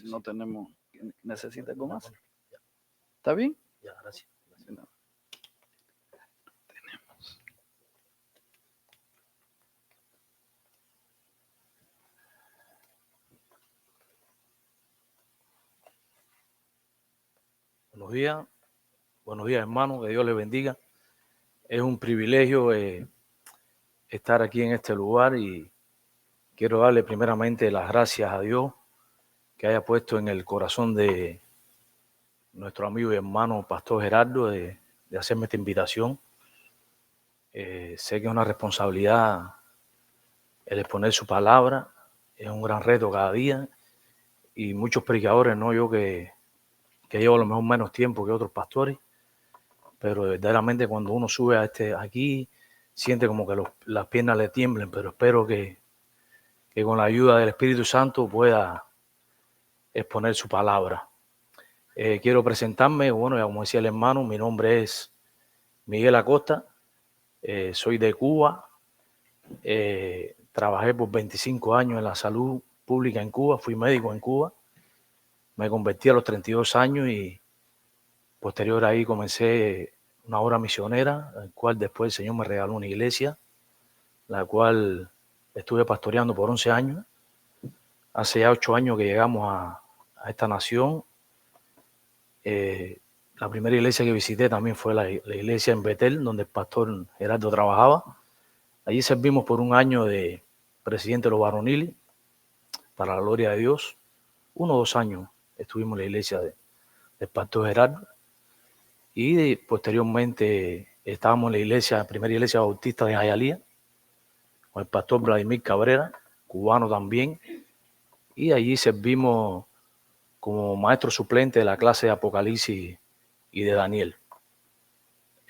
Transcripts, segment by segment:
no tenemos, necesita algo más. ¿Está bien? Ya, gracias. No. Buenos días hermanos, que Dios les bendiga. Es un privilegio estar aquí en este lugar y quiero darle primeramente las gracias a Dios que haya puesto en el corazón de nuestro amigo y hermano Pastor Gerardo de hacerme esta invitación. Sé que es una responsabilidad el exponer su palabra, es un gran reto cada día y muchos predicadores, no yo que llevo a lo mejor menos tiempo que otros pastores, pero verdaderamente cuando uno sube aquí siente como que las piernas le tiemblen, pero espero que con la ayuda del Espíritu Santo pueda exponer su palabra. Quiero presentarme, bueno, ya como decía el hermano, mi nombre es Miguel Acosta, soy de Cuba, trabajé por 25 años en la salud pública en Cuba, fui médico en Cuba, me convertí a los 32 años y posterior ahí comencé una obra misionera, en la cual después el Señor me regaló una iglesia, la cual estuve pastoreando por 11 años. Hace ya 8 años que llegamos a esta nación. La primera iglesia que visité también fue la iglesia en Betel, donde el pastor Gerardo trabajaba. Allí servimos por 1 año de presidente de los varoniles, para la gloria de Dios. 1 o 2 años estuvimos en la iglesia del pastor Gerardo. Y posteriormente estábamos en la primera iglesia bautista de Hialeah, con el pastor Vladimir Cabrera, cubano también. Y allí servimos como maestro suplente de la clase de Apocalipsis y de Daniel.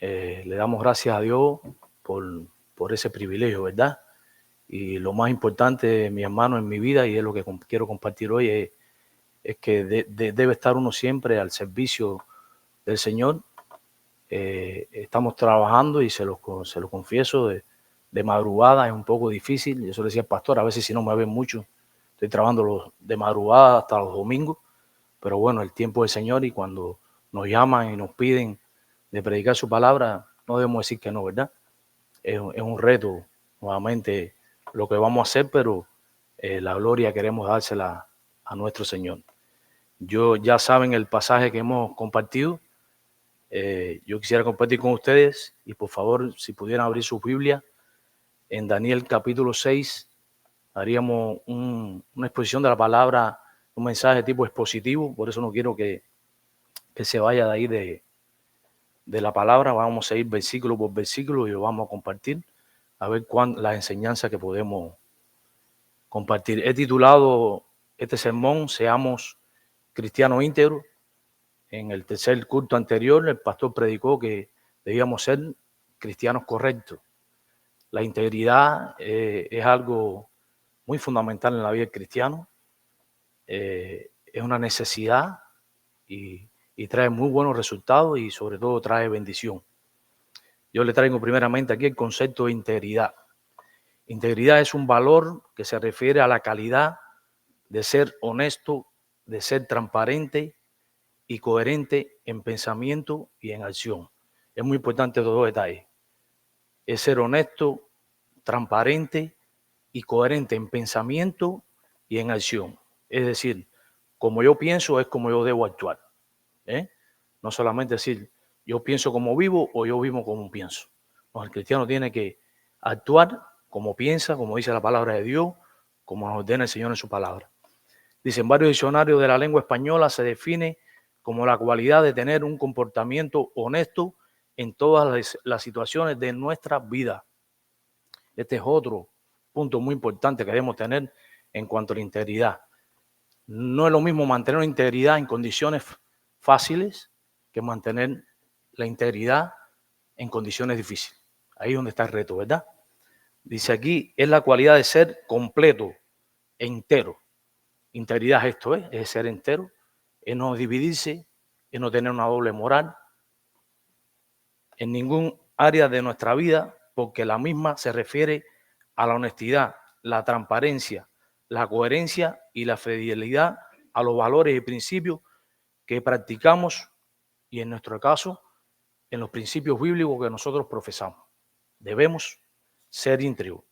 Le damos gracias a Dios por ese privilegio, ¿verdad? Y lo más importante, mi hermano, en mi vida, y es lo que quiero compartir hoy, es que debe estar uno siempre al servicio del Señor. Estamos trabajando y se lo confieso, de madrugada es un poco difícil. Yo se lo decía al pastor, a veces si no me ven mucho, estoy trabajando de madrugada hasta los domingos, pero bueno, el tiempo del Señor, y cuando nos llaman y nos piden de predicar su palabra, no debemos decir que no, ¿verdad? Es un reto, nuevamente, lo que vamos a hacer, pero la gloria queremos dársela a nuestro Señor. Ya saben el pasaje que hemos compartido. Yo quisiera compartir con ustedes, y por favor, si pudieran abrir su Biblia, en Daniel capítulo 6, haríamos una exposición de la palabra, un mensaje tipo expositivo, por eso no quiero que se vaya de ahí de la palabra. Vamos a ir versículo por versículo y lo vamos a compartir, a ver las enseñanzas que podemos compartir. He titulado este sermón, Seamos Cristianos Íntegros. En el tercer culto anterior, el pastor predicó que debíamos ser cristianos correctos. La integridad es algo muy fundamental en la vida del cristiano. Es una necesidad y trae muy buenos resultados, y sobre todo trae bendición. Yo le traigo primeramente aquí el concepto de integridad. Integridad es un valor que se refiere a la calidad de ser honesto, de ser transparente y coherente en pensamiento y en acción. Es muy importante estos 2 detalles. Es ser honesto, transparente y coherente en pensamiento y en acción. Es decir, como yo pienso es como yo debo actuar. No solamente decir yo pienso como vivo o yo vivo como pienso. No, el cristiano tiene que actuar como piensa, como dice la palabra de Dios, como nos ordena el Señor en su palabra. Dicen varios diccionarios de la lengua española, se define como la cualidad de tener un comportamiento honesto en todas las situaciones de nuestra vida. Este es otro punto muy importante que debemos tener en cuanto a la integridad. No es lo mismo mantener una integridad en condiciones fáciles que mantener la integridad en condiciones difíciles. Ahí es donde está el reto, ¿verdad? Dice aquí, es la cualidad de ser completo e entero. Integridad es esto, es ser entero, es no dividirse, es no tener una doble moral en ningún área de nuestra vida, porque la misma se refiere a la honestidad, la transparencia, la coherencia y la fidelidad a los valores y principios que practicamos y en nuestro caso, en los principios bíblicos que nosotros profesamos. Debemos ser íntegros.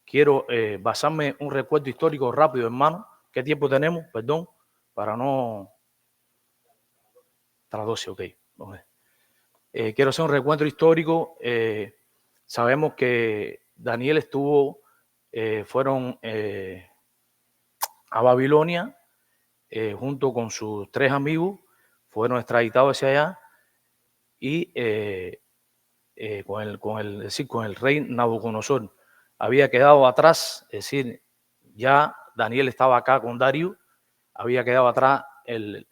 Quiero basarme en un recuerdo histórico rápido, hermano. ¿Qué tiempo tenemos? Perdón, para no... Hasta las 12, ok. Quiero hacer un recuento histórico. Sabemos que Daniel fueron a Babilonia junto con sus 3 amigos, fueron extraditados hacia allá y con el rey Nabucodonosor había quedado atrás, es decir, ya Daniel estaba acá con Darío, había quedado atrás el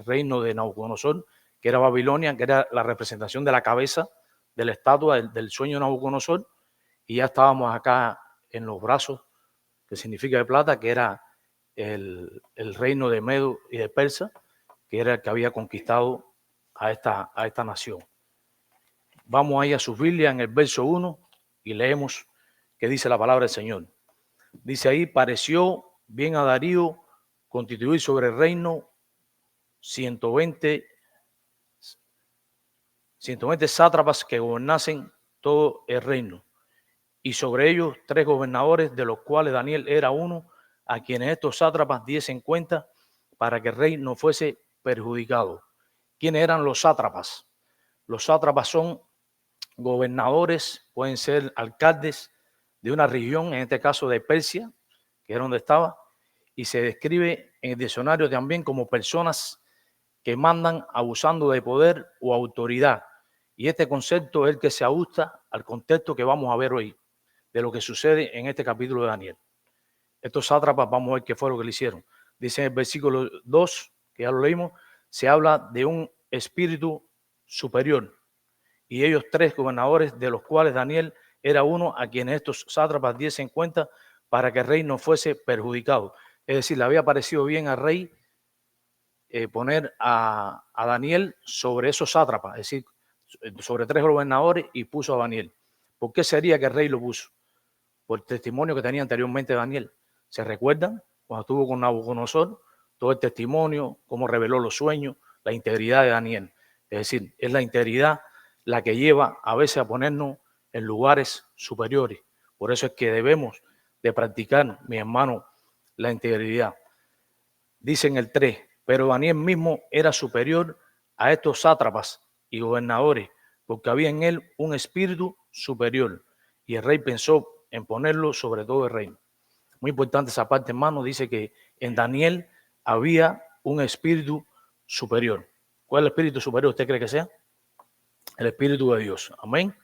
reino de Nabucodonosor, que era Babilonia, que era la representación de la cabeza de la estatua del sueño de Nabucodonosor, y ya estábamos acá en los brazos, que significa de plata, que era el reino de Medo y de Persa, que era el que había conquistado a esta nación. Vamos ahí a su Biblia en el verso 1 y leemos qué dice la palabra del Señor. Dice ahí: pareció bien a Darío constituir sobre el reino 120 sátrapas que gobernasen todo el reino, y sobre ellos 3 gobernadores, de los cuales Daniel era uno, a quienes estos sátrapas diesen cuenta para que el rey no fuese perjudicado. ¿Quiénes eran los sátrapas? Los sátrapas son gobernadores, pueden ser alcaldes de una región, en este caso de Persia, que era donde estaba, y se describe en el diccionario también como personas que mandan abusando de poder o autoridad. Y este concepto es el que se ajusta al contexto que vamos a ver hoy, de lo que sucede en este capítulo de Daniel. Estos sátrapas, vamos a ver qué fue lo que le hicieron. Dice en el versículo 2, que ya lo leímos, se habla de un espíritu superior. Y ellos 3 gobernadores, de los cuales Daniel era uno, a quienes estos sátrapas diesen cuenta para que el rey no fuese perjudicado. Es decir, le había parecido bien al rey poner a Daniel sobre esos sátrapas, es decir, sobre 3 gobernadores, y puso a Daniel. ¿Por qué sería que el rey lo puso? Por el testimonio que tenía anteriormente Daniel. ¿Se recuerdan? Cuando estuvo con Nabucodonosor, todo el testimonio, cómo reveló los sueños, la integridad de Daniel. Es decir, es la integridad la que lleva a veces a ponernos en lugares superiores. Por eso es que debemos de practicar, mi hermano, la integridad. Dice en el 3, pero Daniel mismo era superior a estos sátrapas y gobernadores, porque había en él un espíritu superior, y el rey pensó en ponerlo sobre todo el reino. Muy importante esa parte, hermano. Dice que en Daniel había un espíritu superior. ¿Cuál es el espíritu superior usted cree que sea? El espíritu de Dios. Amén.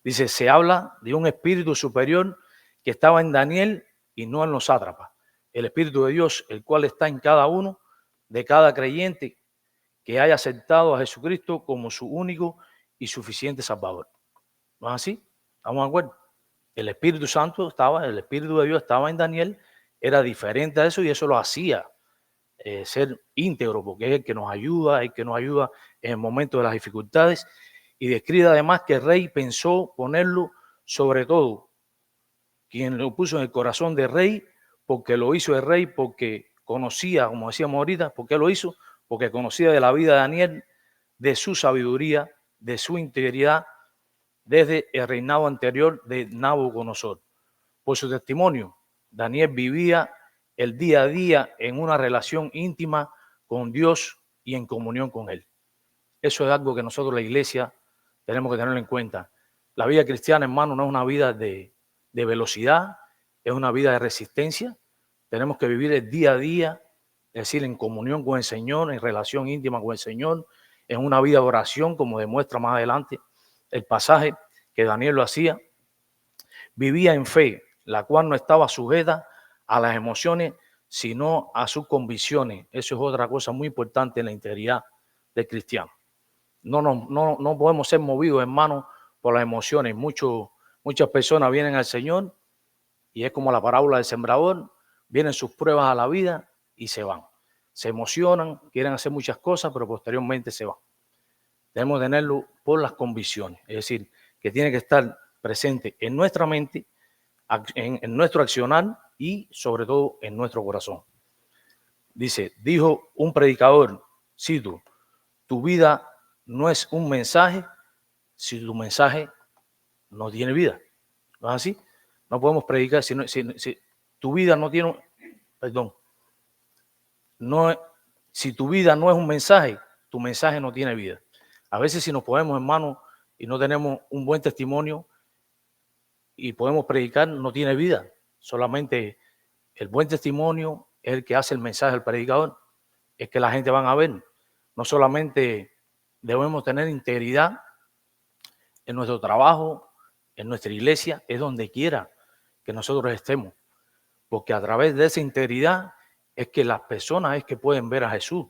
Dice, se habla de un espíritu superior que estaba en Daniel y no en los sátrapas. El espíritu de Dios, el cual está en cada uno de cada creyente que haya aceptado a Jesucristo como su único y suficiente Salvador. ¿No es así? ¿Estamos de acuerdo? El Espíritu Santo el Espíritu de Dios estaba en Daniel, era diferente a eso, y eso lo hacía ser íntegro, porque es el que nos ayuda, en el momento de las dificultades. Y describe además que el rey pensó ponerlo sobre todo, quien lo puso en el corazón del rey, porque lo hizo el rey, porque conocía, como decíamos ahorita, ¿por qué lo hizo? Porque conocía de la vida de Daniel, de su sabiduría, de su integridad, desde el reinado anterior de Nabucodonosor. Por su testimonio, Daniel vivía el día a día en una relación íntima con Dios y en comunión con Él. Eso es algo que nosotros, la iglesia, tenemos que tenerlo en cuenta. La vida cristiana, hermano, no es una vida de velocidad, es una vida de resistencia. Tenemos que vivir el día a día, es decir, en comunión con el Señor, en relación íntima con el Señor, en una vida de oración, como demuestra más adelante el pasaje que Daniel lo hacía. Vivía en fe, la cual no estaba sujeta a las emociones, sino a sus convicciones. Eso es otra cosa muy importante en la integridad del cristiano. No podemos ser movidos, hermanos, por las emociones. Muchas personas vienen al Señor y es como la parábola del sembrador. Vienen sus pruebas a la vida y se van. Se emocionan, quieren hacer muchas cosas, pero posteriormente se van. Debemos tenerlo por las convicciones, es decir, que tiene que estar presente en nuestra mente, en nuestro accionar y sobre todo en nuestro corazón. Dice, dijo un predicador, cito, tu vida no es un mensaje si tu mensaje no tiene vida. ¿No es así? No podemos predicar si tu vida no tiene, perdón, si tu vida no es un mensaje, tu mensaje no tiene vida. A veces si nos ponemos, hermanos, y no tenemos un buen testimonio y podemos predicar, no tiene vida. Solamente el buen testimonio es el que hace el mensaje del predicador. Es que la gente van a ver. No solamente debemos tener integridad en nuestro trabajo, en nuestra iglesia, es donde quiera que nosotros estemos. Porque a través de esa integridad es que las personas es que pueden ver a Jesús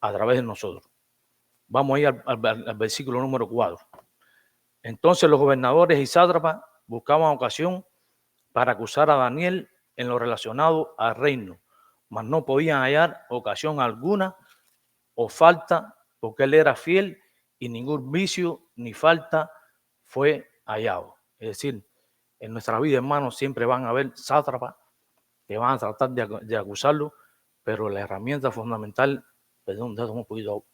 a través de nosotros. Vamos a ir al versículo número 4. Entonces los gobernadores y sátrapas buscaban ocasión para acusar a Daniel en lo relacionado al reino, mas no podían hallar ocasión alguna o falta, porque él era fiel y ningún vicio ni falta fue hallado. Es decir, en nuestra vida, hermanos, siempre van a haber sátrapas que van a tratar de acusarlo, pero la herramienta fundamental, perdón, déjame un poquito.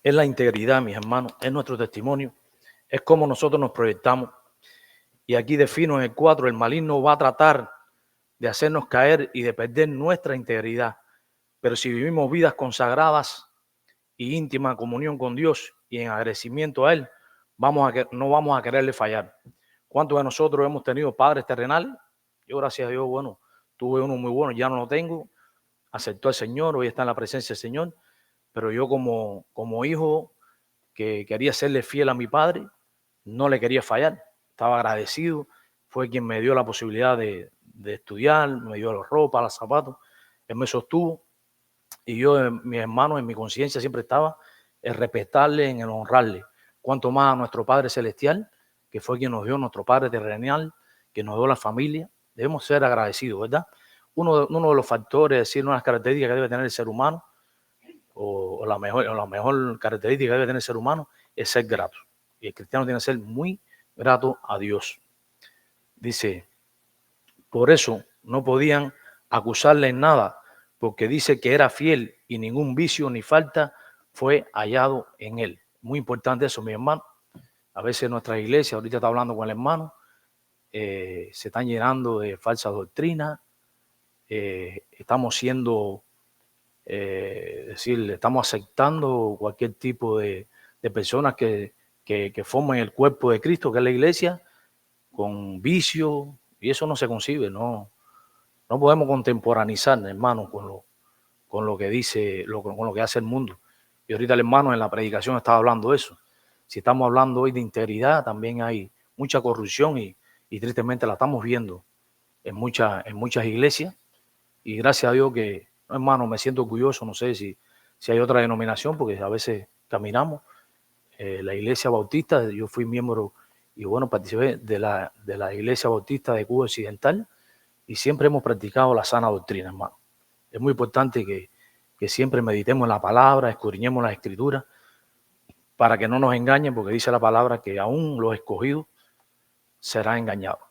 Es la integridad, mis hermanos, es nuestro testimonio, es como nosotros nos proyectamos. Y aquí defino en el 4, el maligno va a tratar de hacernos caer y de perder nuestra integridad. Pero si vivimos vidas consagradas y íntima comunión con Dios y en agradecimiento a Él, no vamos a quererle fallar. ¿Cuántos de nosotros hemos tenido padres terrenales? Yo, gracias a Dios, bueno, tuve uno muy bueno, ya no lo tengo, aceptó al Señor, hoy está en la presencia del Señor, pero yo como hijo que quería serle fiel a mi padre, no le quería fallar, estaba agradecido, fue quien me dio la posibilidad de estudiar, me dio la ropa, los zapatos, él me sostuvo y yo, mis hermanos, en mi conciencia siempre estaba en respetarle, en el honrarle, cuanto más a nuestro Padre Celestial, que fue quien nos dio, nuestro Padre terrenal, que nos dio la familia, debemos ser agradecidos, ¿verdad? Uno de los factores, es decir, una de las características que debe tener el ser humano, o la mejor característica que debe tener el ser humano, es ser grato. Y el cristiano tiene que ser muy grato a Dios. Dice, por eso no podían acusarle en nada, porque dice que era fiel y ningún vicio ni falta fue hallado en él. Muy importante eso, mi hermano. A veces nuestra iglesia, ahorita está hablando con el hermano, se están llenando de falsas doctrinas, estamos siendo, estamos aceptando cualquier tipo de personas que forman el cuerpo de Cristo, que es la iglesia, con vicio, y eso no se concibe, no podemos contemporaneizar, hermano, con lo que dice, con lo que hace el mundo. Y ahorita el hermano en la predicación estaba hablando de eso. Si estamos hablando hoy de integridad, también hay mucha corrupción y tristemente la estamos viendo en muchas iglesias. Y gracias a Dios que, hermano, me siento orgulloso, no sé si hay otra denominación, porque a veces caminamos. La iglesia bautista, yo fui miembro y bueno, participé de la iglesia bautista de Cuba Occidental y siempre hemos practicado la sana doctrina, hermano. Es muy importante que siempre meditemos en la palabra, escudriñemos las escrituras, para que no nos engañen, porque dice la palabra que aún los escogidos serán engañados.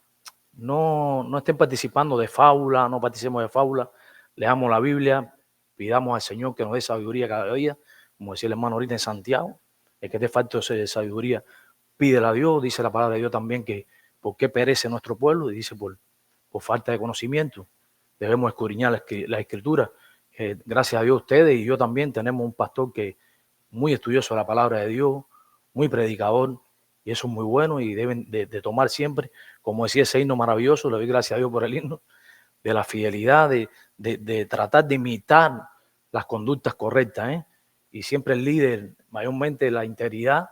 No estén participando de fábula, no participemos de fábula, leamos la Biblia, pidamos al Señor que nos dé sabiduría cada día, como decía el hermano ahorita en Santiago, el que esté falto de sabiduría, pídela a Dios. Dice la palabra de Dios también que por qué perece nuestro pueblo, y dice por falta de conocimiento. Debemos escudriñar la escritura. Gracias a Dios ustedes y yo también tenemos un pastor que muy estudioso de la palabra de Dios, muy predicador, y eso es muy bueno y deben de tomar siempre, como decía ese himno maravilloso, le doy gracias a Dios por el himno, de la fidelidad, de tratar de imitar las conductas correctas, y siempre el líder, mayormente la integridad,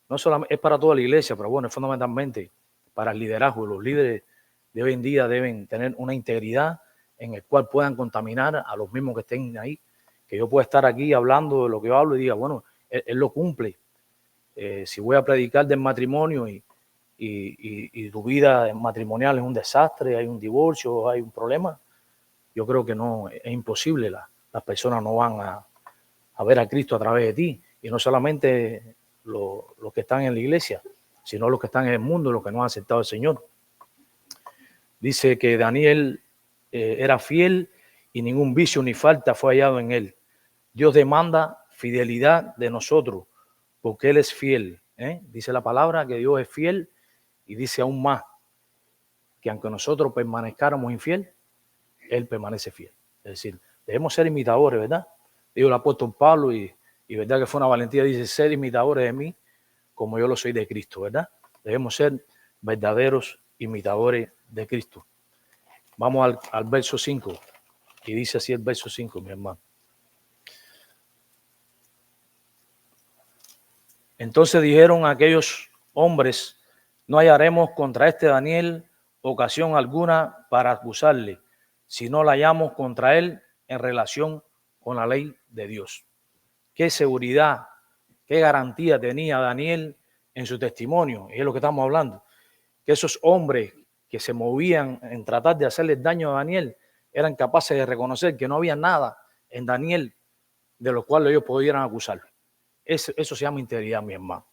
no solamente es para toda la iglesia, pero bueno, es fundamentalmente para el liderazgo. Los líderes de hoy en día deben tener una integridad en el cual puedan contaminar a los mismos que estén ahí, que yo pueda estar aquí hablando de lo que yo hablo y diga, bueno, él lo cumple. Si voy a predicar del matrimonio y tu vida matrimonial es un desastre, hay un divorcio, hay un problema, yo creo que no, es imposible. Las personas no van a ver a Cristo a través de ti. Y no solamente los que están en la iglesia, sino los que están en el mundo, los que no han aceptado al Señor. Dice que Daniel era fiel y ningún vicio ni falta fue hallado en él. Dios demanda fidelidad de nosotros porque Él es fiel. Dice la palabra que Dios es fiel y dice aún más que aunque nosotros permanezcáramos infiel, Él permanece fiel. Es decir, debemos ser imitadores, ¿verdad? Dijo el apóstol Pablo y verdad que fue una valentía, dice, ser imitadores de mí como yo lo soy de Cristo, ¿verdad? Debemos ser verdaderos imitadores de Cristo. Vamos al verso 5 y dice así el verso 5, mi hermano. Entonces dijeron aquellos hombres, no hallaremos contra este Daniel ocasión alguna para acusarle, si no la hallamos contra él en relación con la ley de Dios. Qué seguridad, qué garantía tenía Daniel en su testimonio, y es lo que estamos hablando, que esos hombres que se movían en tratar de hacerle daño a Daniel eran capaces de reconocer que no había nada en Daniel de lo cual ellos pudieran acusarlo. Eso se llama integridad, mi hermano.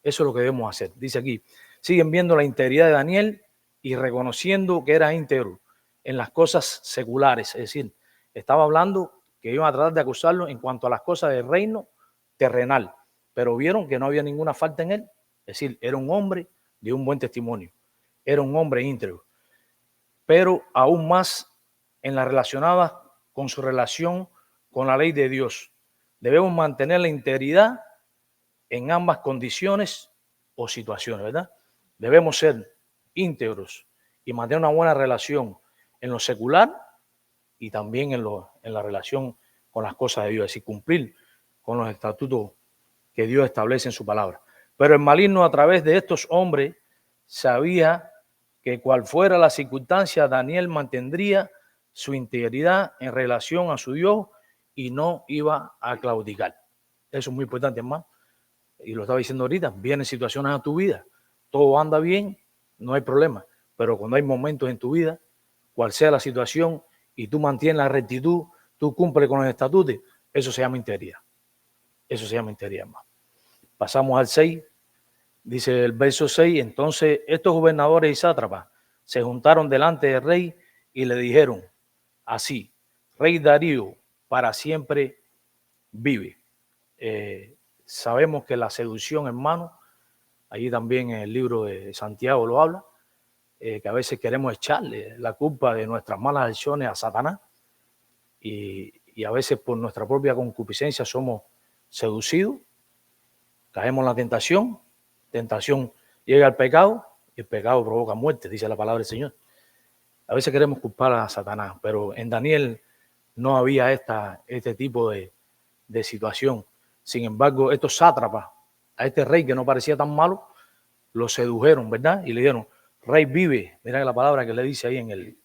Eso es lo que debemos hacer. Dice aquí, siguen viendo la integridad de Daniel y reconociendo que era íntegro en las cosas seculares. Es decir, estaba hablando que iban a tratar de acusarlo en cuanto a las cosas del reino terrenal, pero vieron que no había ninguna falta en él. Es decir, era un hombre de un buen testimonio. Era un hombre íntegro. Pero aún más en la relacionada con su relación con la ley de Dios. Debemos mantener la integridad en ambas condiciones o situaciones, ¿verdad? Debemos ser íntegros y mantener una buena relación en lo secular y también en la relación con las cosas de Dios, es decir, cumplir con los estatutos que Dios establece en su palabra. Pero el maligno a través de estos hombres sabía que cual fuera la circunstancia, Daniel mantendría su integridad en relación a su Dios y no iba a claudicar. Eso es muy importante, hermano. Y lo estaba diciendo ahorita, vienen situaciones a tu vida, todo anda bien, no hay problema. Pero cuando hay momentos en tu vida, cual sea la situación, y tú mantienes la rectitud, tú cumples con los estatutos, eso se llama integridad. Eso se llama integridad, hermano. Pasamos al 6, dice el verso 6, entonces estos gobernadores y sátrapas se juntaron delante del rey y le dijeron así, Rey Darío para siempre vive. Sabemos que la seducción, hermano, allí también en el libro de Santiago lo habla, que a veces queremos echarle la culpa de nuestras malas acciones a Satanás y a veces por nuestra propia concupiscencia somos seducidos, caemos en la tentación llega al pecado y el pecado provoca muerte, dice la palabra del Señor. A veces queremos culpar a Satanás, pero en Daniel no había este tipo de situación. Sin embargo, estos sátrapas, a este rey que no parecía tan malo, lo sedujeron, ¿verdad? Y le dijeron, rey vive. Mira la palabra que le dice ahí en el...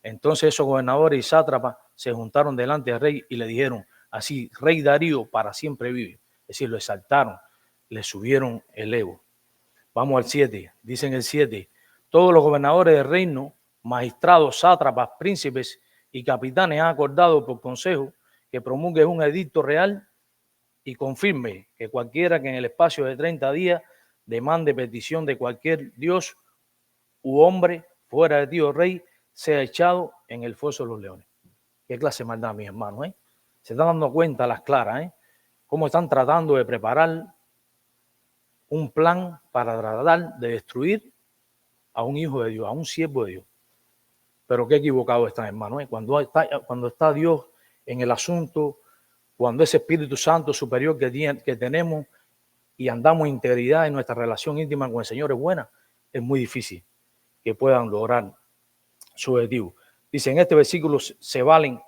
Entonces esos gobernadores y sátrapas se juntaron delante del rey y le dijeron, así, Rey Darío para siempre vive. Es decir, lo exaltaron, le subieron el ego. Vamos al 7, dicen el 7, todos los gobernadores del reino, magistrados, sátrapas, príncipes y capitanes han acordado por consejo que promulgue un edicto real y confirme que cualquiera que en el espacio de 30 días demande petición de cualquier dios u hombre fuera de ti, oh rey, sea echado en el foso de los leones. Qué clase de maldad, mis hermanos, ¿eh? Se están dando cuenta las claras, ¿eh? Cómo están tratando de preparar un plan para tratar de destruir a un hijo de Dios, a un siervo de Dios. Pero qué equivocado están, hermanos, ¿eh? Cuando está Dios en el asunto, cuando ese Espíritu Santo superior que tenemos y andamos en integridad en nuestra relación íntima con el Señor es buena, es muy difícil que puedan lograr su objetivo. Dice, en este versículo se valen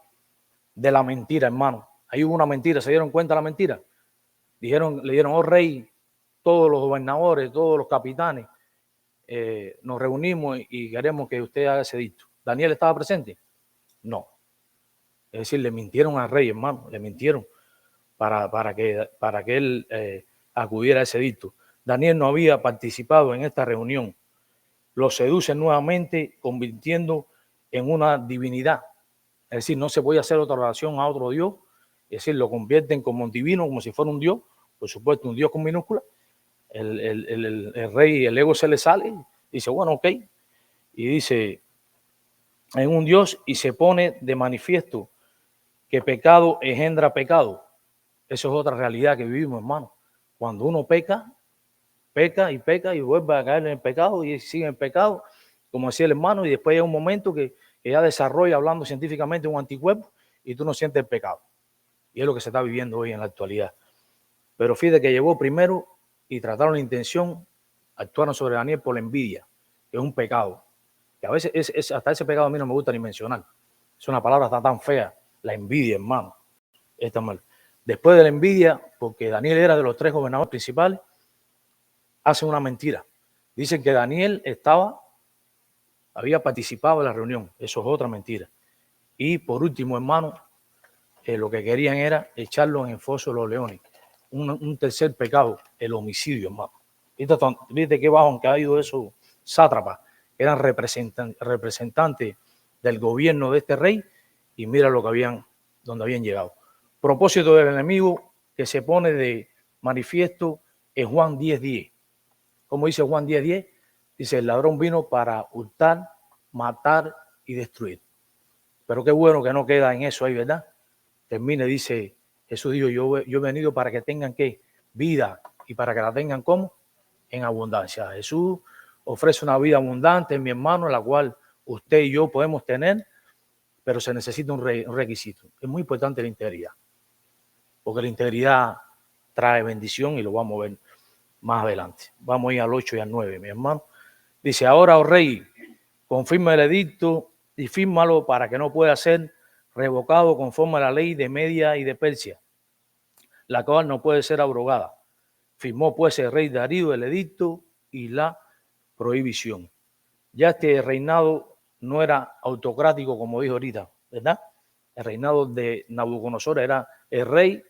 de la mentira, hermano. Ahí hubo una mentira, ¿se dieron cuenta de la mentira? Le dijeron, oh rey, todos los gobernadores, todos los capitanes, nos reunimos y queremos que usted haga ese edicto. ¿Daniel estaba presente? No. Es decir, le mintieron al rey, hermano, le mintieron para que él acudiera a ese edicto. Daniel no había participado en esta reunión. Lo seducen nuevamente, convirtiendo en una divinidad. Es decir, no se puede hacer otra oración a otro Dios. Es decir, lo convierten como un divino, como si fuera un Dios. Por supuesto, un Dios con minúscula. El rey, el ego se le sale. Dice, bueno, ok. y dice, en un Dios, y se pone de manifiesto que pecado engendra pecado. Eso es otra realidad que vivimos, hermano. Cuando uno peca, peca y vuelve a caer en el pecado y sigue en el pecado, como decía el hermano, y después hay un momento que ya desarrolla, hablando científicamente, un anticuerpo y tú no sientes el pecado. Y es lo que se está viviendo hoy en la actualidad. Pero fíjate que llegó primero y trataron la intención, actuaron sobre Daniel por la envidia, que es un pecado. Que a veces hasta ese pecado a mí no me gusta ni mencionar. Es una palabra tan fea, la envidia, hermano. Está mal. Después de la envidia, porque Daniel era de los 3 gobernadores principales, hacen una mentira. Dicen que Daniel había participado en la reunión. Eso es otra mentira. Y por último, hermano, lo que querían era echarlo en el foso de los leones. Un tercer pecado, el homicidio, hermano. ¿Viste qué bajo han caído esos sátrapas? Eran representantes del gobierno de este rey y mira donde habían llegado. Propósito del enemigo que se pone de manifiesto en Juan 10:10. Como dice Juan 10:10, dice, el ladrón vino para hurtar, matar y destruir. Pero qué bueno que no queda en eso ahí, ¿verdad? Termina y dice, Jesús dijo, yo he venido para que tengan ¿qué? Vida y para que la tengan ¿cómo? En abundancia. Jesús ofrece una vida abundante, mi hermano, la cual usted y yo podemos tener, pero se necesita un requisito. Es muy importante la integridad, porque la integridad trae bendición y lo vamos a ver más adelante. Vamos a ir al 8 y al 9, mi hermano. Dice, ahora, oh rey, confirma el edicto y fírmalo para que no pueda ser revocado conforme a la ley de Media y de Persia, la cual no puede ser abrogada. Firmó pues el rey Darío el edicto y la prohibición. Ya este reinado no era autocrático como dijo ahorita, ¿verdad? El reinado de Nabucodonosor era el rey,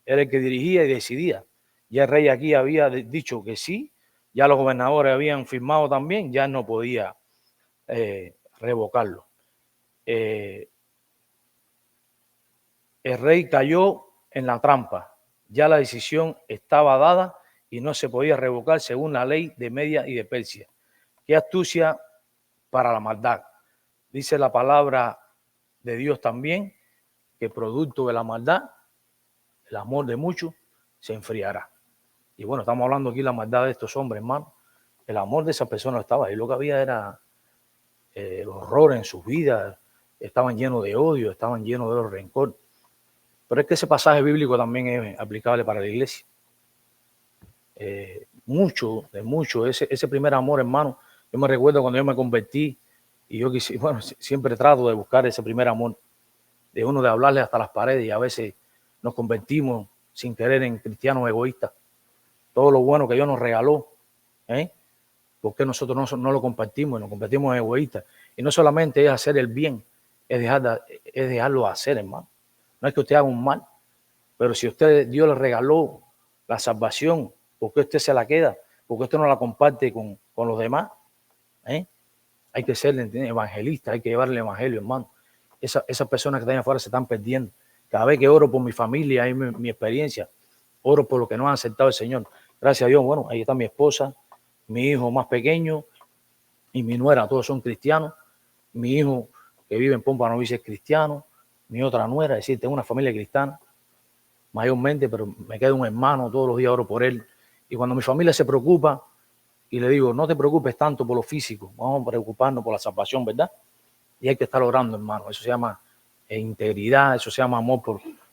era el que dirigía y decidía. Ya el rey aquí había dicho que sí, ya los gobernadores habían firmado también, ya no podía revocarlo. El rey cayó en la trampa, ya la decisión estaba dada y no se podía revocar según la ley de Media y de Persia. Qué astucia para la maldad. Dice la palabra de Dios también que producto de la maldad, el amor de muchos se enfriará. Y bueno, estamos hablando aquí de la maldad de estos hombres, hermano. El amor de esa persona estaba ahí. Lo que había era horror en sus vidas. Estaban llenos de odio, estaban llenos de rencor. Pero es que ese pasaje bíblico también es aplicable para la iglesia. Mucho, ese primer amor, hermano. Yo me recuerdo cuando yo me convertí y yo siempre trato de buscar ese primer amor, de uno de hablarle hasta las paredes y a veces nos convertimos sin querer en cristianos egoístas. Todo lo bueno que Dios nos regaló, ¿por qué nosotros no lo compartimos y nos convertimos en egoístas? Y no solamente es hacer el bien, es dejarlo hacer, hermano. No es que usted haga un mal, pero si Dios le regaló la salvación, ¿por qué usted se la queda? ¿Por qué usted no la comparte con los demás? Hay que ser evangelista, hay que llevar el evangelio, hermano. Esas personas que están afuera se están perdiendo. Cada vez que oro por mi familia y mi experiencia, oro por lo que no han aceptado el Señor. Gracias a Dios, bueno, ahí está mi esposa, mi hijo más pequeño y mi nuera, todos son cristianos. Mi hijo que vive en Pompano es cristiano, mi otra nuera, es decir, tengo una familia cristiana mayormente, pero me queda un hermano, todos los días oro por él. Y cuando mi familia se preocupa y le digo, no te preocupes tanto por lo físico, vamos a preocuparnos por la salvación, ¿verdad? Y hay que estar orando, hermano. Eso se llama integridad, eso se llama amor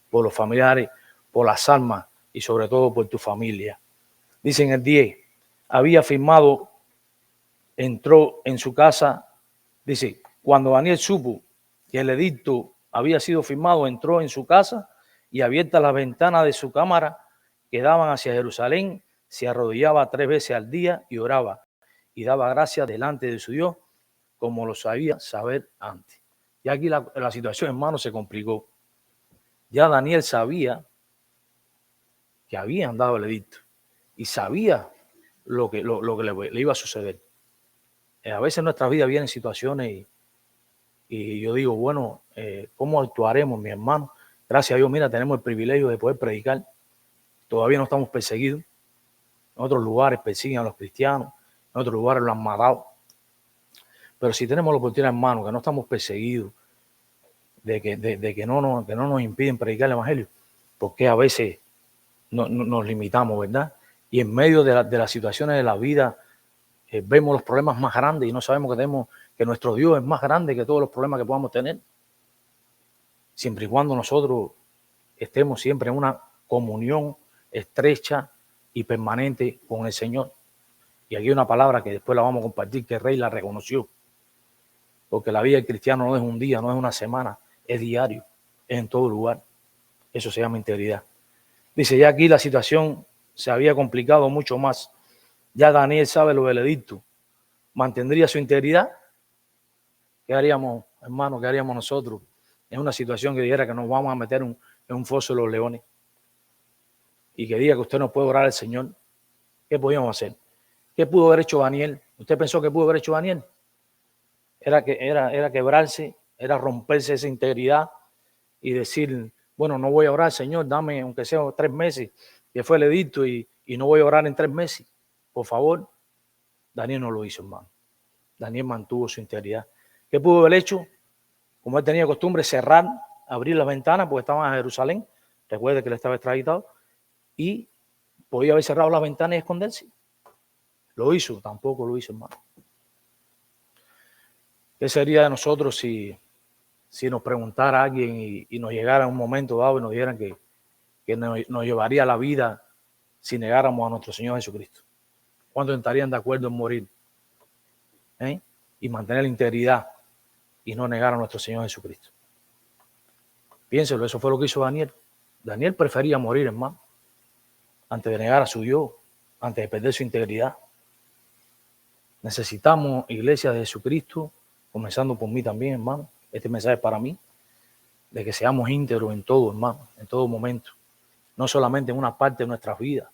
por los familiares, por las almas y sobre todo por tu familia. Dice en el 10, había firmado, entró en su casa, dice, cuando Daniel supo que el edicto había sido firmado, entró en su casa y abiertas las ventanas de su cámara que daban hacia Jerusalén, se arrodillaba 3 veces al día y oraba y daba gracias delante de su Dios, como lo sabía saber antes. Y aquí la situación, hermano, se complicó. Ya Daniel sabía que habían dado el edicto y sabía lo que le iba a suceder. A veces en nuestras vidas vienen situaciones y yo digo, bueno, ¿cómo actuaremos, mi hermano? Gracias a Dios, mira, tenemos el privilegio de poder predicar. Todavía no estamos perseguidos. En otros lugares persiguen a los cristianos, en otros lugares lo han matado. Pero si tenemos la oportunidad, hermano, que no estamos perseguidos, de que no nos impiden predicar el evangelio, porque a veces nos limitamos, ¿verdad? Y en medio de las situaciones de la vida vemos los problemas más grandes y no sabemos que nuestro Dios es más grande que todos los problemas que podamos tener. Siempre y cuando nosotros estemos siempre en una comunión estrecha y permanente con el Señor. Y aquí hay una palabra que después la vamos a compartir, que el Rey la reconoció. Porque la vida del cristiano no es un día, no es una semana, es diario, es en todo lugar. Eso se llama integridad. Dice, ya aquí la situación se había complicado mucho más. Ya Daniel sabe lo del edicto. ¿Mantendría su integridad? ¿Qué haríamos, hermano? ¿Qué haríamos nosotros en una situación que dijera que nos vamos a meter en un foso de los leones? Y que diga que usted no puede orar al Señor. ¿Qué podíamos hacer? ¿Qué pudo haber hecho Daniel? ¿Usted pensó que pudo haber hecho Daniel? Era quebrarse, era romperse esa integridad y decir, bueno, no voy a orar, Señor, dame aunque sea 3 meses, que fue el edicto, y no voy a orar en 3 meses. Por favor, Daniel no lo hizo, hermano. Daniel mantuvo su integridad. ¿Qué pudo haber hecho? Como él tenía costumbre, cerrar, abrir las ventanas, porque estaban en Jerusalén. Recuerde que él estaba extraditado. Y podía haber cerrado las ventanas y esconderse. ¿Lo hizo? Tampoco lo hizo, hermano. ¿Qué sería de nosotros si nos preguntara alguien y nos llegara un momento dado y nos dijeran que nos llevaría la vida si negáramos a nuestro Señor Jesucristo? ¿Cuántos estarían de acuerdo en morir? Y mantener la integridad y no negar a nuestro Señor Jesucristo. Piénselo, eso fue lo que hizo Daniel. Daniel prefería morir, hermano, antes de negar a su Dios, antes de perder su integridad. Necesitamos, iglesia de Jesucristo, comenzando por mí también, hermano, este mensaje es para mí, de que seamos íntegros en todo, hermano, en todo momento. No solamente en una parte de nuestras vidas,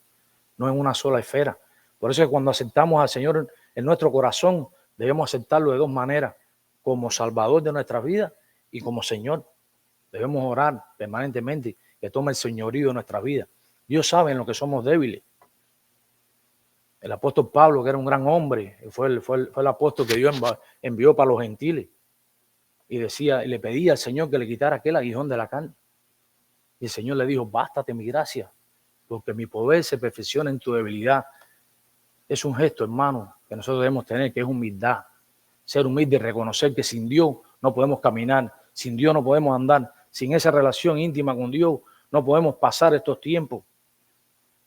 no en una sola esfera. Por eso es que cuando aceptamos al Señor en nuestro corazón, debemos aceptarlo de 2 maneras, como Salvador de nuestras vidas y como Señor. Debemos orar permanentemente que tome el señorío de nuestras vidas. Dios sabe en lo que somos débiles. El apóstol Pablo, que era un gran hombre, fue el apóstol que Dios envió para los gentiles. Y le pedía al Señor que le quitara aquel aguijón de la carne. Y el Señor le dijo, bástate mi gracia, porque mi poder se perfecciona en tu debilidad. Es un gesto, hermano, que nosotros debemos tener, que es humildad. Ser humilde y reconocer que sin Dios no podemos caminar, sin Dios no podemos andar, sin esa relación íntima con Dios no podemos pasar estos tiempos.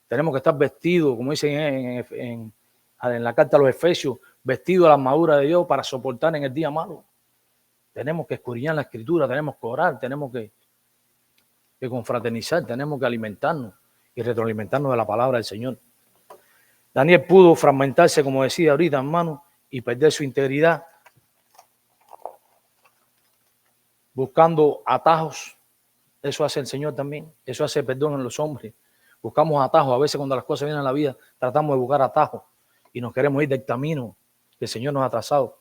Tenemos que estar vestidos, como dicen en la carta a los Efesios, vestidos a la armadura de Dios para soportar en el día malo. Tenemos que escudriñar la Escritura, tenemos que orar, tenemos que confraternizar, tenemos que alimentarnos y retroalimentarnos de la palabra del Señor. Daniel pudo fragmentarse, como decía ahorita, hermano, y perder su integridad buscando atajos. Eso hace el Señor también. Eso hace perdón en los hombres. Buscamos atajos. A veces cuando las cosas vienen a la vida, tratamos de buscar atajos y nos queremos ir del camino que el Señor nos ha trazado.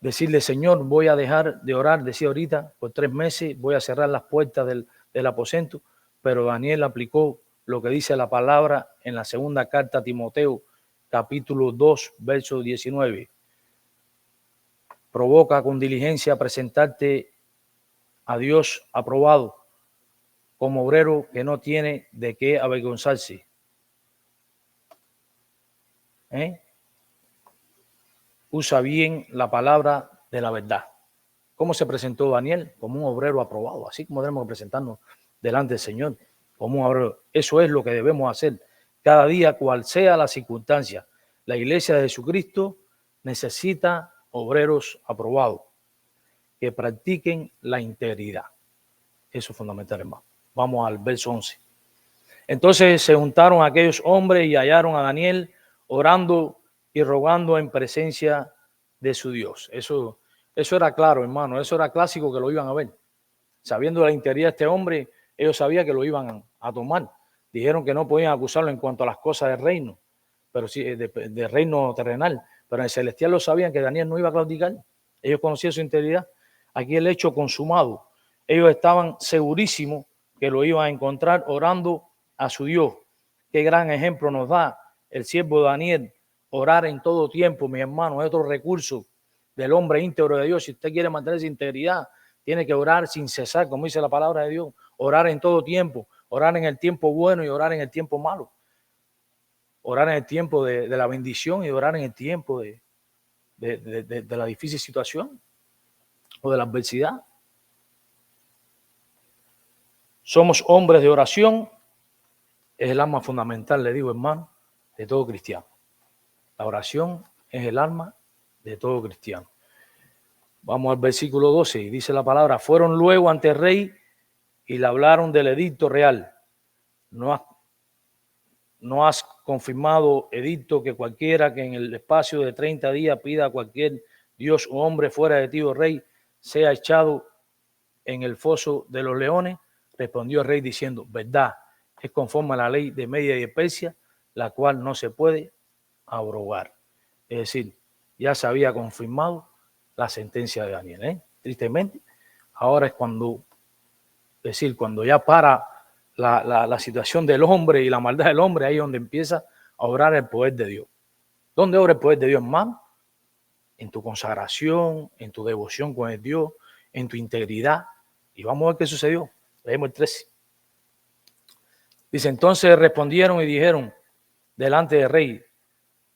Decirle, Señor, voy a dejar de orar, decía ahorita, por 3 meses, voy a cerrar las puertas del aposento. Pero Daniel aplicó lo que dice la palabra en la segunda carta a Timoteo, capítulo 2, verso 19. Provoca con diligencia presentarte a Dios aprobado, como obrero que no tiene de qué avergonzarse. Usa bien la palabra de la verdad. ¿Cómo se presentó Daniel? Como un obrero aprobado, así como debemos presentarnos delante del Señor, como un obrero. Eso es lo que debemos hacer cada día, cual sea la circunstancia. La iglesia de Jesucristo necesita obreros aprobados que practiquen la integridad. Eso es fundamental, hermano. Vamos al verso 11. Entonces se juntaron aquellos hombres y hallaron a Daniel orando y rogando en presencia de su Dios. Eso era claro, hermano. Eso era clásico que lo iban a ver. Sabiendo la integridad de este hombre, ellos sabían que lo iban a tomar. Dijeron que no podían acusarlo en cuanto a las cosas del reino, pero sí del reino terrenal. Pero en el celestial lo sabían, que Daniel no iba a claudicar. Ellos conocían su integridad. Aquí el hecho consumado. Ellos estaban segurísimos que lo iban a encontrar orando a su Dios. Qué gran ejemplo nos da el siervo Daniel orar en todo tiempo, mi hermano, es otro recurso del hombre íntegro de Dios. Si usted quiere mantener su integridad, tiene que orar sin cesar, como dice la palabra de Dios. Orar en todo tiempo, orar en el tiempo bueno y orar en el tiempo malo. Orar en el tiempo de la bendición y orar en el tiempo de la difícil situación o de la adversidad. Somos hombres de oración. Es el arma fundamental, le digo, hermano, de todo cristiano. La oración es el arma de todo cristiano. Vamos al versículo 12 y dice la palabra: fueron luego ante el rey y le hablaron del edicto real. No has confirmado, edicto, que cualquiera que en el espacio de 30 días pida a cualquier Dios o hombre fuera de ti, oh rey, sea echado en el foso de los leones? Respondió el rey diciendo: verdad, es conforme a la ley de Media y de Persia, la cual no se puede abrogar. Es decir, ya se había confirmado la sentencia de Daniel. Tristemente, ahora es cuando ya para la situación del hombre y la maldad del hombre, ahí es donde empieza a obrar el poder de Dios. ¿Dónde obra el poder de Dios, hermano? En tu consagración, en tu devoción con el Dios, en tu integridad. Y vamos a ver qué sucedió. Leemos el 13. Dice: entonces respondieron y dijeron delante del rey: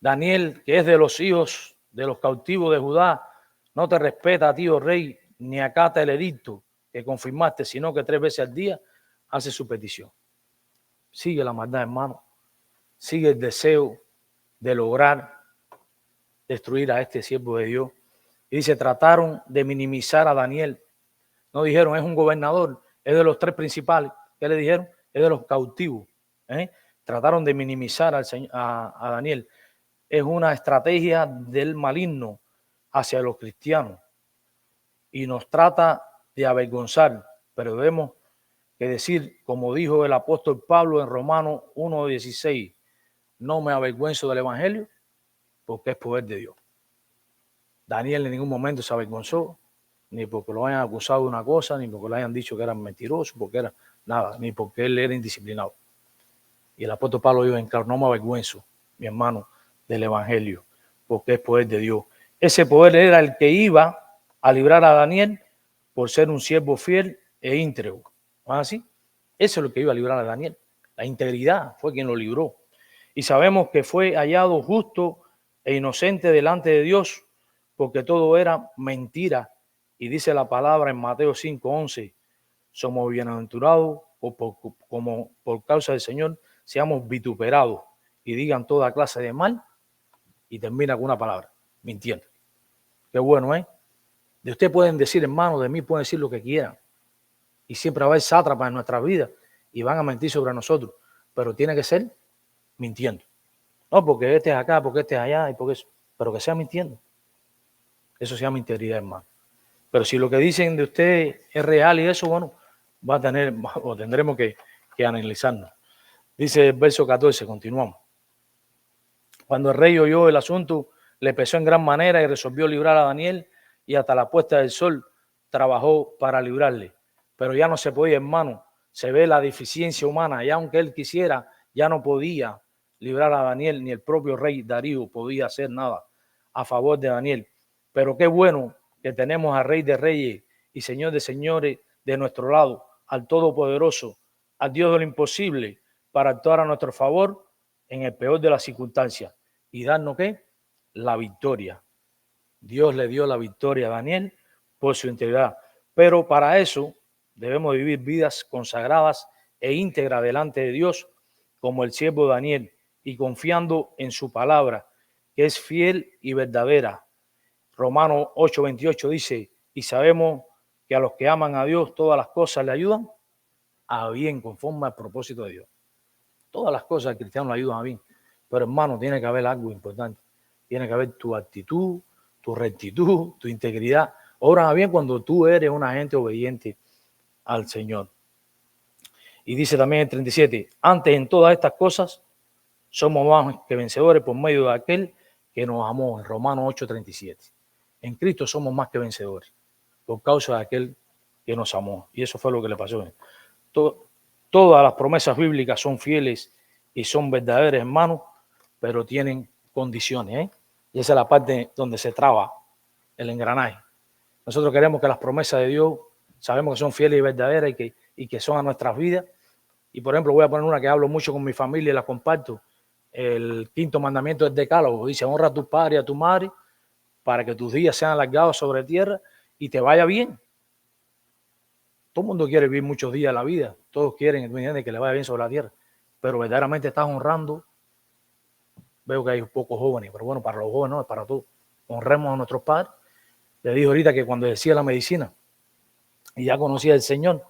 Daniel, que es de los hijos de los cautivos de Judá, no te respeta a ti, oh rey, ni acata el edicto que confirmaste, sino que 3 veces al día hace su petición. Sigue la maldad, hermano. Sigue el deseo de lograr destruir a este siervo de Dios. Y dice: trataron de minimizar a Daniel. No dijeron: es un gobernador, es de los 3 principales. ¿Qué le dijeron? Es de los cautivos. Trataron de minimizar a Daniel. Es una estrategia del maligno hacia los cristianos y nos trata de avergonzar, pero debemos que decir, como dijo el apóstol Pablo en Romanos 1:16: no me avergüenzo del evangelio porque es poder de Dios. Daniel en ningún momento se avergonzó, ni porque lo hayan acusado de una cosa, ni porque le hayan dicho que era mentiroso, porque era nada, ni porque él era indisciplinado. Y el apóstol Pablo dijo en claro: no me avergüenzo, mi hermano, del evangelio, porque es poder de Dios. Ese poder era el que iba a librar a Daniel por ser un siervo fiel e íntegro. ¿No es así? Eso es lo que iba a librar a Daniel. La integridad fue quien lo libró. Y sabemos que fue hallado justo e inocente delante de Dios, porque todo era mentira. Y dice la palabra en Mateo 5:11: somos bienaventurados como por causa del Señor seamos vituperados y digan toda clase de mal. Y termina con una palabra: mintiendo. Qué bueno, ¿eh? De usted pueden decir, hermano, de mí pueden decir lo que quieran. Y siempre va a haber sátrapas en nuestras vidas y van a mentir sobre nosotros. Pero tiene que ser mintiendo. No porque este es acá, porque este es allá, y porque eso, pero que sea mintiendo. Eso se llama integridad, hermano. Pero si lo que dicen de usted es real y eso, bueno, va a tener o tendremos que analizarnos. Dice el verso 14, continuamos. Cuando el rey oyó el asunto, le pesó en gran manera y resolvió librar a Daniel, y hasta la puesta del sol trabajó para librarle. Pero ya no se podía, hermano. Se ve la deficiencia humana. Y aunque él quisiera, ya no podía librar a Daniel, ni el propio rey Darío podía hacer nada a favor de Daniel. Pero qué bueno que tenemos al Rey de Reyes y Señor de Señores de nuestro lado, al Todopoderoso, al Dios de lo imposible, para actuar a nuestro favor en el peor de las circunstancias y darnos ¿qué? La victoria. Dios le dio la victoria a Daniel por su integridad. Pero para eso debemos vivir vidas consagradas e íntegras delante de Dios, como el siervo Daniel, y confiando en su palabra, que es fiel y verdadera. Romanos 8:28 dice: y sabemos que a los que aman a Dios todas las cosas le ayudan a bien, conforme al propósito de Dios. Todas las cosas al cristiano le ayudan a bien. Pero hermano, tiene que haber algo importante. Tiene que haber tu actitud, tu rectitud, tu integridad. Obra bien cuando tú eres una gente obediente al Señor. Y dice también el 37: antes en todas estas cosas somos más que vencedores por medio de aquel que nos amó. En Romanos 8:37. En Cristo somos más que vencedores por causa de aquel que nos amó. Y eso fue lo que le pasó. Todas las promesas bíblicas son fieles y son verdaderas, hermanos, pero tienen condiciones, ¿eh? Y esa es la parte donde se traba el engranaje. Nosotros queremos que las promesas de Dios, sabemos que son fieles y verdaderas y que son a nuestras vidas. Y por ejemplo, voy a poner una que hablo mucho con mi familia y la comparto. El 5º mandamiento del Decálogo dice: honra a tu padre y a tu madre para que tus días sean alargados sobre tierra y te vaya bien. Todo el mundo quiere vivir muchos días de la vida. Todos quieren que le vaya bien sobre la tierra. Pero verdaderamente estás honrando. Veo que hay pocos jóvenes, pero bueno, para los jóvenes no, es para todos. Honremos a nuestros padres. Le dije ahorita que cuando decía la medicina y ya conocía al Señor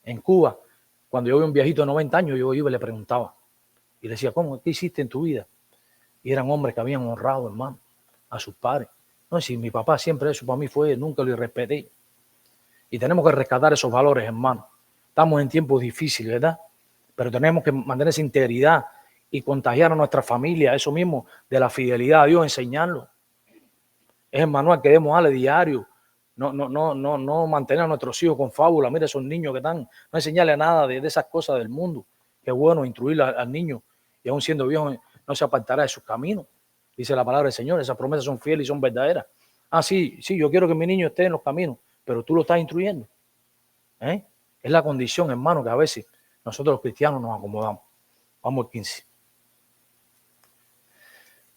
en Cuba, cuando yo vi un viejito de 90 años, yo iba y le preguntaba. Y le decía: ¿cómo? ¿Qué hiciste en tu vida? Y eran hombres que habían honrado, hermano, a sus padres. No, si mi papá siempre eso para mí fue, nunca lo irrespeté. Y tenemos que rescatar esos valores, hermano. Estamos en tiempos difíciles, ¿verdad? Pero tenemos que mantener esa integridad y contagiar a nuestra familia, eso mismo, de la fidelidad a Dios, enseñarlo. Es el manual que debemos darle diario. No mantener a nuestros hijos con fábula. Mira esos niños que están, no enseñarle nada de esas cosas del mundo. Qué bueno instruir al niño, y aún siendo viejo no se apartará de sus caminos. Dice la palabra del Señor, esas promesas son fieles y son verdaderas. Ah, sí, yo quiero que mi niño esté en los caminos, pero tú lo estás instruyendo. Es la condición, hermano, que a veces nosotros los cristianos nos acomodamos. Vamos al 15.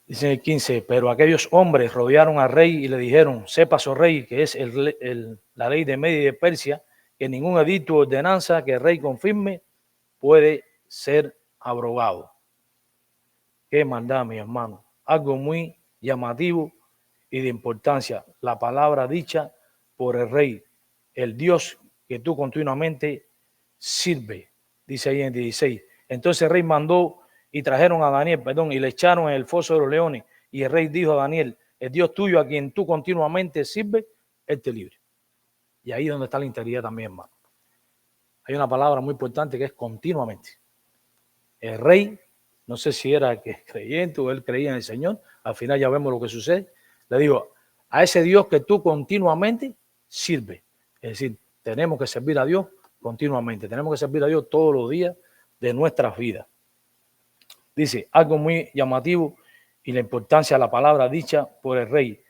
Dice el 15: pero aquellos hombres rodearon al rey y le dijeron: sepas, oh rey, que es la ley de Media y de Persia, que ningún edicto o ordenanza que el rey confirme puede ser abrogado. Qué maldad, mi hermano. Algo muy llamativo y de importancia. La palabra dicha por el rey, el Dios que tú continuamente sirves. Dice ahí en 16. Entonces el rey mandó y trajeron a Daniel, y le echaron en el foso de los leones. Y el rey dijo a Daniel: el Dios tuyo a quien tú continuamente sirves, él te libre. Y ahí es donde está la integridad también, hermano. Hay una palabra muy importante que es continuamente. El rey, no sé si era que creyente o él creía en el Señor, al final ya vemos lo que sucede. Le digo: a ese Dios que tú continuamente sirves. Es decir, tenemos que servir a Dios continuamente. Tenemos que servir a Dios todos los días de nuestras vidas. Dice algo muy llamativo y la importancia de la palabra dicha por el rey,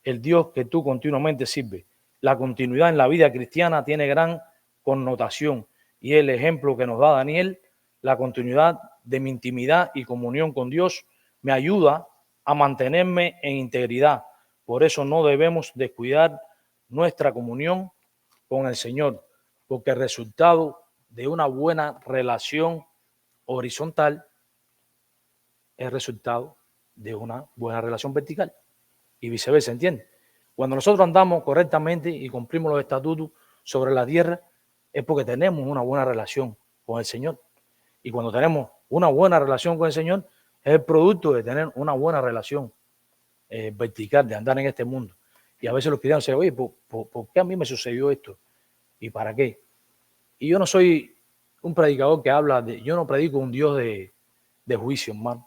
el Dios que tú continuamente sirves. La continuidad en la vida cristiana tiene gran connotación y el ejemplo que nos da Daniel, la continuidad de mi intimidad y comunión con Dios me ayuda a mantenerme en integridad. Por eso no debemos descuidar nuestra comunión con el Señor, porque el resultado de una buena relación horizontal es el resultado de una buena relación vertical y viceversa, ¿entiendes? Cuando nosotros andamos correctamente y cumplimos los estatutos sobre la tierra, es porque tenemos una buena relación con el Señor. Y cuando tenemos una buena relación con el Señor, es el producto de tener una buena relación vertical, de andar en este mundo. Y a veces los cristianos dicen: oye, ¿por qué a mí me sucedió esto? ¿Y para qué? Y yo no soy un predicador que habla de, yo no predico un Dios de juicio, hermano.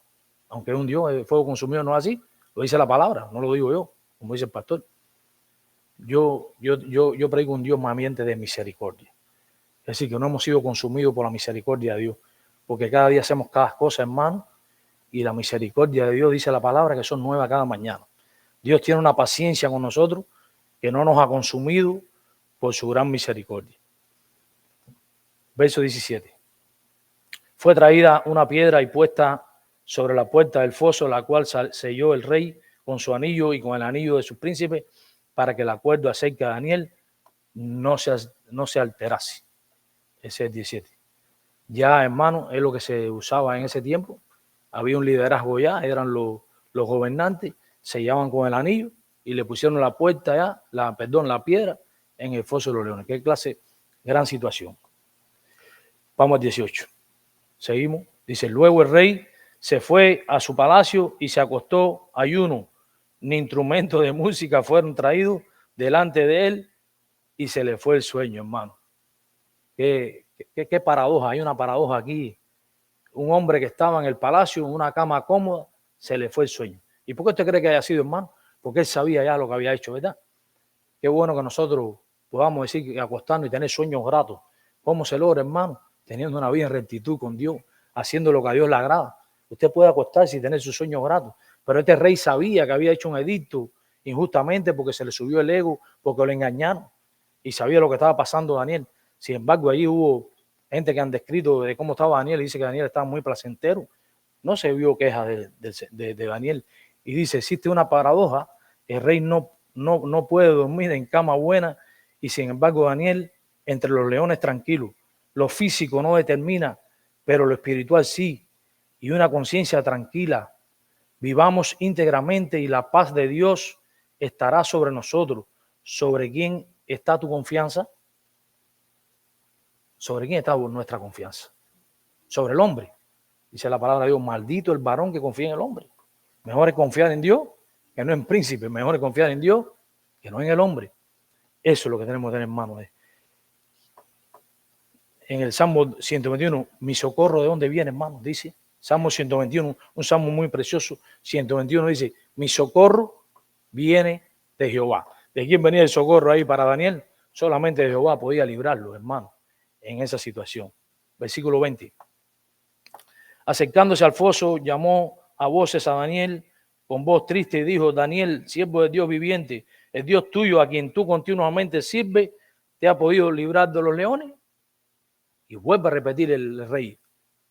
Aunque es un Dios de fuego consumido, no es así. Lo dice la palabra, no lo digo yo, como dice el pastor. Yo predico un Dios más bien de misericordia. Es decir, que no hemos sido consumidos por la misericordia de Dios. Porque cada día hacemos cada cosa, hermano, y la misericordia de Dios, dice la palabra, que son nuevas cada mañana. Dios tiene una paciencia con nosotros que no nos ha consumido por su gran misericordia. Verso 17. Fue traída una piedra y puesta sobre la puerta del foso, la cual selló el rey con su anillo y con el anillo de sus príncipes, para que el acuerdo acerca de Daniel no se alterase. Ese es el 17. Ya, hermano, es lo que se usaba en ese tiempo. Había un liderazgo ya, eran los gobernantes, sellaban con el anillo y le pusieron la puerta ya, la piedra en el foso de los leones. Qué clase, gran situación. Vamos al 18. Seguimos. Dice: luego el rey se fue a su palacio y se acostó ayuno. Ni instrumentos de música fueron traídos delante de él y se le fue el sueño, hermano. Qué paradoja, hay una paradoja aquí. Un hombre que estaba en el palacio, en una cama cómoda, se le fue el sueño. ¿Y por qué usted cree que haya sido, hermano? Porque él sabía ya lo que había hecho, ¿verdad? Qué bueno que nosotros podamos decir que acostarnos y tener sueños gratos. ¿Cómo se logra, hermano? Teniendo una vida en rectitud con Dios, haciendo lo que a Dios le agrada. Usted puede acostarse y tener sus sueños gratos, Pero este rey sabía que había hecho un edicto injustamente porque se le subió el ego, porque lo engañaron y sabía lo que estaba pasando Daniel. Sin embargo, allí hubo gente que han descrito de cómo estaba Daniel y dice que Daniel estaba muy placentero. No se vio queja de Daniel. Y dice, existe una paradoja, el rey no puede dormir en cama buena y sin embargo Daniel entre los leones tranquilo. Lo físico no determina, pero lo espiritual sí. Y una conciencia tranquila. Vivamos íntegramente y la paz de Dios estará sobre nosotros. ¿Sobre quién está tu confianza? ¿Sobre quién está nuestra confianza? Sobre el hombre. Dice la palabra de Dios, maldito el varón que confía en el hombre. Mejor es confiar en Dios que no en príncipe. Mejor es confiar en Dios que no en el hombre. Eso es lo que tenemos que tener en manos. En el Salmo 121, mi socorro de dónde viene, hermano, dice. Salmo 121, un salmo muy precioso. 121 dice, mi socorro viene de Jehová. ¿De quién venía el socorro ahí para Daniel? Solamente de Jehová podía librarlo, hermano, en esa situación. Versículo 20. Acercándose al foso, llamó a voces a Daniel con voz triste y dijo, Daniel, siervo de Dios viviente, el Dios tuyo a quien tú continuamente sirves, ¿te ha podido librar de los leones? Y vuelve a repetir el rey,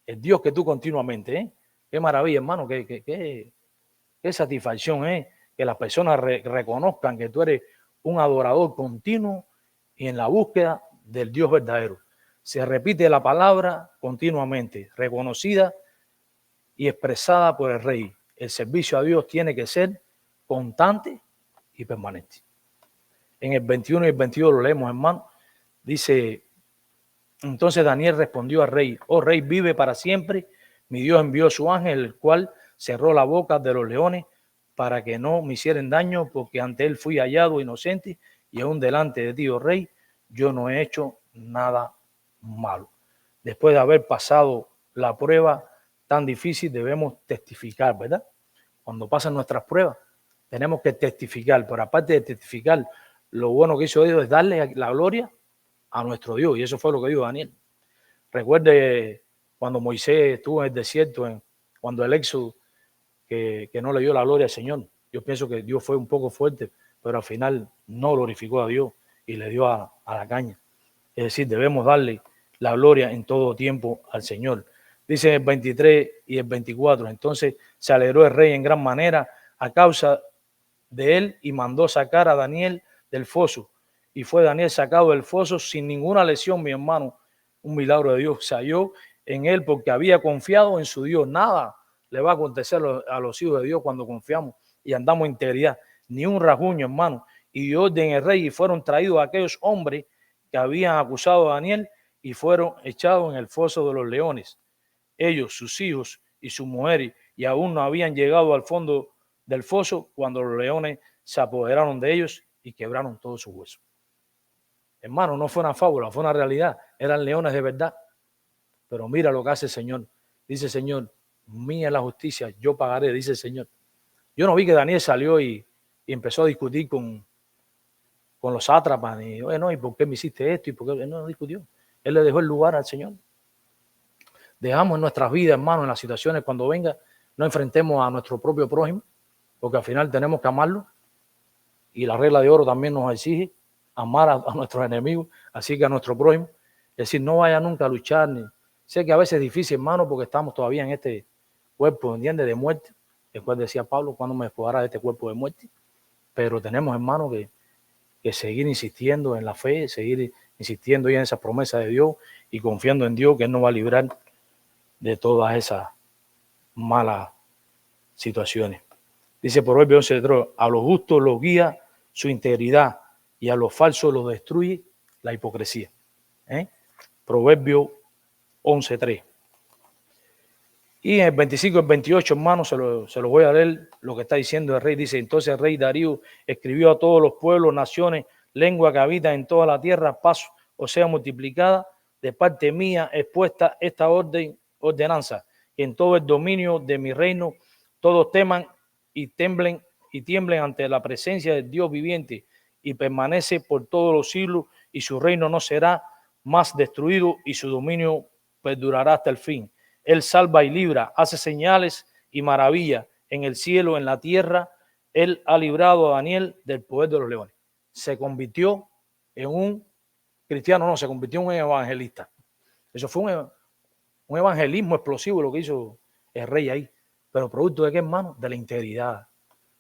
el Dios que tú continuamente, Qué maravilla, hermano, qué satisfacción, que las personas reconozcan que tú eres un adorador continuo y en la búsqueda del Dios verdadero. Se repite la palabra continuamente, reconocida y expresada por el rey. El servicio a Dios tiene que ser constante y permanente. En el 21 y el 22 lo leemos, hermano. Dice, entonces Daniel respondió al rey, oh rey, vive para siempre. Mi Dios envió su ángel, el cual cerró la boca de los leones para que no me hicieran daño, porque ante él fui hallado inocente y aún delante de ti, oh rey, yo no he hecho nada malo. Después de haber pasado la prueba tan difícil, debemos testificar, ¿verdad? Cuando pasan nuestras pruebas, tenemos que testificar, pero aparte de testificar, lo bueno que hizo Dios es darle la gloria a nuestro Dios, y eso fue lo que dijo Daniel. Recuerde cuando Moisés estuvo en el desierto, cuando el éxodo, que no le dio la gloria al Señor. Yo pienso que Dios fue un poco fuerte, pero al final no glorificó a Dios y le dio a la caña. Es decir, debemos darle la gloria en todo tiempo al Señor. Dice el 23 y el 24, entonces se alegró el rey en gran manera a causa de él y mandó sacar a Daniel del foso. Y fue Daniel sacado del foso sin ninguna lesión, mi hermano. Un milagro de Dios. Se halló en él porque había confiado en su Dios. Nada le va a acontecer a los hijos de Dios cuando confiamos y andamos en integridad. Ni un rasguño, hermano. Y dio orden el rey y fueron traídos aquellos hombres que habían acusado a Daniel y fueron echados en el foso de los leones. Ellos, sus hijos y sus mujeres, y aún no habían llegado al fondo del foso cuando los leones se apoderaron de ellos y quebraron todos sus huesos. Hermano, no fue una fábula, fue una realidad. Eran leones de verdad. Pero mira lo que hace el Señor. Dice el Señor, mía es la justicia, yo pagaré, dice el Señor. Yo no vi que Daniel salió y empezó a discutir con los sátrapas. Y, oye, no, ¿y por qué me hiciste esto? ¿Y por qué? Él no discutió. Él le dejó el lugar al Señor. Dejamos en nuestras vidas, hermano, en las situaciones cuando venga, no enfrentemos a nuestro propio prójimo, porque al final tenemos que amarlo. Y la regla de oro también nos exige amar a nuestros enemigos, así que a nuestro prójimo. Es decir, no vaya nunca a luchar. Sé que a veces es difícil, hermano, porque estamos todavía en este cuerpo, ¿entiendes?, de muerte. El cual decía Pablo, ¿cuándo me despojará de este cuerpo de muerte? Pero tenemos, hermano, que seguir insistiendo en la fe, seguir insistiendo en esas promesas de Dios y confiando en Dios que Él nos va a librar de todas esas malas situaciones. Dice Proverbios 11:3, a los justos los guía su integridad y a los falsos los destruye la hipocresía. Proverbios 11:3. Y en el 25 y el 28, hermanos, se lo voy a leer lo que está diciendo el rey. Dice, entonces el rey Darío escribió a todos los pueblos, naciones, lengua que habita en toda la tierra, paso o sea multiplicada, de parte mía expuesta esta ordenanza, que en todo el dominio de mi reino todos teman y tiemblen ante la presencia del Dios viviente y permanece por todos los siglos y su reino no será más destruido y su dominio perdurará hasta el fin. Él salva y libra, hace señales y maravillas en el cielo, en la tierra. Él ha librado a Daniel del poder de los leones. Se convirtió en un cristiano, no, se convirtió en un evangelista. Eso fue un evangelismo explosivo lo que hizo el rey ahí. Pero producto de qué, hermano? De la integridad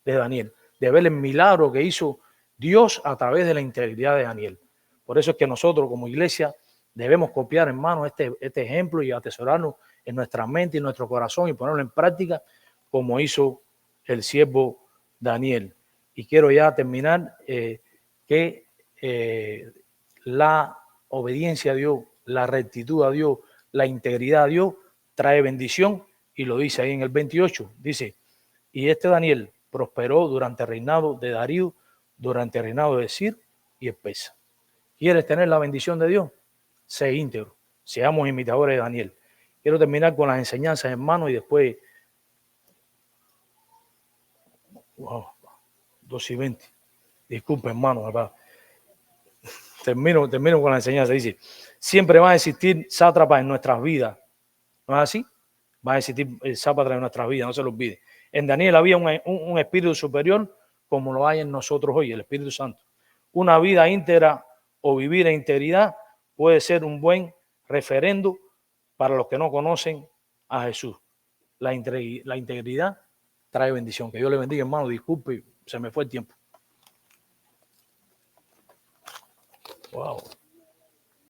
de Daniel, de ver el milagro que hizo Dios a través de la integridad de Daniel. Por eso es que nosotros como iglesia debemos copiar, hermano, este ejemplo y atesorarlo en nuestra mente y en nuestro corazón y ponerlo en práctica como hizo el siervo Daniel. Y quiero ya terminar que la obediencia a Dios, la rectitud a Dios, la integridad a Dios trae bendición, y lo dice ahí en el 28, dice: y este Daniel prosperó durante el reinado de Darío, durante el reinado de Cir y Espesa. ¿Quieres tener la bendición de Dios? Sé íntegro, seamos imitadores de Daniel. Quiero terminar con las enseñanzas, hermano, y después, 2:20. Disculpe, hermano, papá. Termino con la enseñanza. Dice: siempre van a existir sátrapas en nuestras vidas. ¿No es así? Va a existir sátrapas en nuestras vidas, no se lo olvide. En Daniel había un espíritu superior como lo hay en nosotros hoy, el Espíritu Santo. Una vida íntegra o vivir en integridad puede ser un buen referendo para los que no conocen a Jesús. La integridad trae bendición. Que Dios le bendiga, hermano. Disculpe, se me fue el tiempo. Wow.